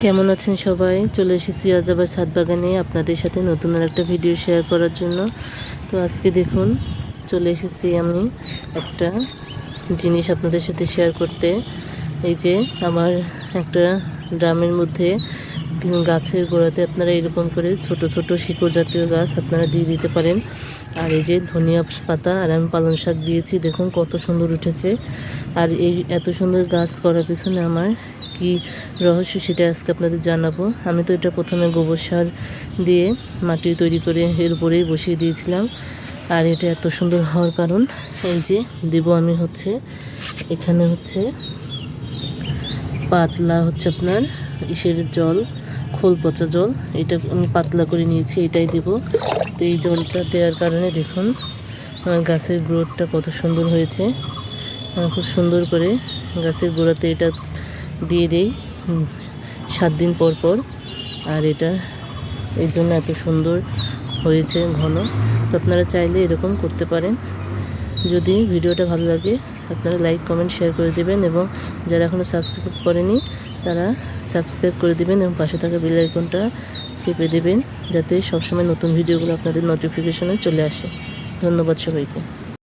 কেমন আছেন সবাই? চলে এসেছি আজ আবার ছাদ বাগানে আপনাদের সাথে নতুন একটা ভিডিও শেয়ার করার জন্য। তো আজকে দেখুন চলে এসেছি আমি একটা জিনিস আপনাদের সাথে শেয়ার করতে। এই যে আমার একটা ড্রামের মধ্যে গাছের গোড়াতে আপনারা এরকম করে ছোট ছোট শিকড় জাতীয় গাছ আপনারা দিয়ে দিতে পারেন। আর এই যে ধনিয়া পাতা আর আমি পালং শাক দিয়েছি, দেখুন কত সুন্দর উঠেছে। আর এই এত সুন্দর গাছ করার পিছনে আমার কি রহস্য সেটা আজকে আপনাদের জানাবো। আমি তো এটা প্রথমে গোবর সার দিয়ে মাটি তৈরি করে এর উপরেই বসিয়ে দিয়েছিলাম। আর এটা এত সুন্দর হওয়ার কারণ এই যে দেব আমি এখানে পাতলা আপনার ইসের জল, খোল পচা জল, এটা আমি পাতলা করে নিয়েছি, এটাই দেব। তো এই জলটা দেওয়ার কারণে দেখুন আমার গাছের গ্রোথটা কত সুন্দর হয়েছে। খুব সুন্দর করে গাছের গোড়াতে এটা দিয়ে দেই 7 দিন পর পর। আর এটা এই জন্য এত সুন্দর হয়েছে ঘন। তো আপনারা চাইলে এরকম করতে পারেন। যদি ভিডিওটা ভালো লাগে আপনারা লাইক কমেন্ট শেয়ার করে দেবেন, এবং যারা এখনও সাবস্ক্রাইব করেনি তারা সাবস্ক্রাইব করে দেবেন এবং পাশে থাকা বেল আইকনটা চেপে দেবেন, যাতে সবসময় নতুন ভিডিওগুলো আপনাদের নোটিফিকেশনে চলে আসে। ধন্যবাদ সবাইকে।